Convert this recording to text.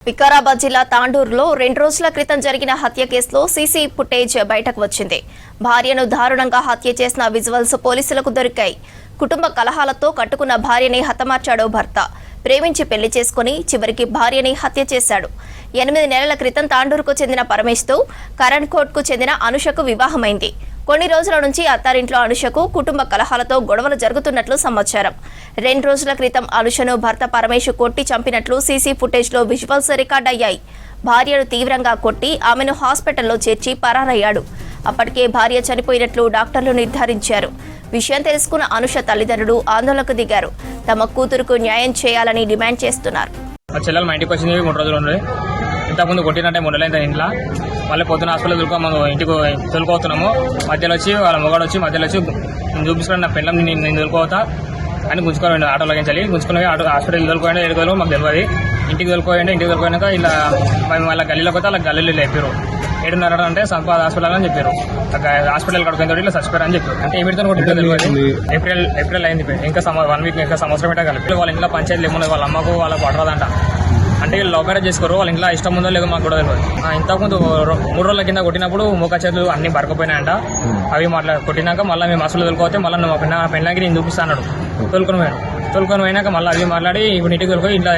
వికారాబాద్ జిల్లా తాండూరులో 2 రోజుల క్రితం జరిగిన హత్య కేసులో సీసీ ఫుటేజ్ బయటకు వచ్చింది. భార్యను దారుణంగా హత్య చేసిన విజువల్స్ పోలీసులకు దొరికాయి. కుటుంబ కలహాలతో కట్టుకున్న భార్యని హతమార్చాడు భర్త. ప్రేమించి పెళ్లి చేసుకుని చివరికి భార్యని హత్య చేశాడు. 8 నెలల క్రితం తాండూరుకు చెందిన పరమేష్తో కరణ్ కోట్కు చెందిన అనుషకు వివాహమైంది. కొన్ని రోజుల నుంచి అత్తారింట్లో అనుషకు కుటుంబ కలహాలతో గొడవలు జరుగుతున్నట్లు సమాచారం. 2 రోజుల క్రితం అనుషను భర్త పరమేష్ కొట్టి చంపినట్లు సీసీ ఫుటేజ్లో విజువల్స్ రికార్డ్ అయ్యాయి. భార్యను తీవ్రంగా కొట్టి ఆమెను హాస్పిటల్లో చేర్చి పరారయ్యాడు. అప్పటికే భార్య చనిపోయినట్లు డాక్టర్లు నిర్ధారించారు. విషయం తెలుసుకున్న అనుష తల్లిదండ్రులు ఆందోళనకు దిగారు. తమ కూతురుకు న్యాయం చేయాలని డిమాండ్ చేస్తున్నారు. చెల్లెలు మా ఇంటికి వచ్చింది 3 రోజులు ఉండే. ఇంతకుముందు కొట్టినట్టే ఉండలేదు ఇంట్లో. మళ్ళీ పొద్దున హాస్పిటల్ మనం ఇంటికి తోలుకోతున్నాము. మధ్యలో వచ్చి వాళ్ళ మొగాడు వచ్చి మధ్యలో వచ్చి నేను చూపించుకుని నా పిల్లలు నేను తోలుకోతా అని గుంజుకొని ఆటోలోకి గుంజుకుని ఆటో హాస్పిటల్ తోలుకోండి. ఎడుకోవాలి మాకు తెలియదు. ఇంటికి తోలుకోపోయినాక ఇలా మేము వాళ్ళ గల్లీలోకి వస్తే వాళ్ళ గల్లీలో లేపారు. 7:30 అంటే సంపాద హాస్పిటల్ అని చెప్పారు. హాస్పిటల్ కడుకుని ఇలా చచ్చిపోయారు అని చెప్పారు. అంటే ఏమిటితో తెలియదు. ఏప్రిల్ అయింది. ఇంకా 1 వీక్ ఇంకా సంవత్సరం పెట్టా కలిపి వాళ్ళ ఇంట్లో పంచాయతీలు ఏమున్నాయి. వాళ్ళ అమ్మకు వాళ్ళకు పడరాదంట. అంటే వీళ్ళు లవ్ మ్యారేజ్ చేసుకోరు. వాళ్ళ ఇంట్లో ఇష్టం ఉందో లేదో మాకు కూడా తెలియదు. ఇంతకుముందు 3 రోజుల కింద కొట్టినప్పుడు మూక చేతులు అన్ని బరకపోయినాయంట. అవి కొట్టినాక మళ్ళీ మేము అసలు తోలుకోతే మళ్ళీ మా పెళ్ళకి నేను చూపిస్తాను. తోలుకొని పోయినాక మళ్ళీ అవి మాట్లాడి ఇప్పుడు ఇంటికి తోలుకొని ఇంట్లో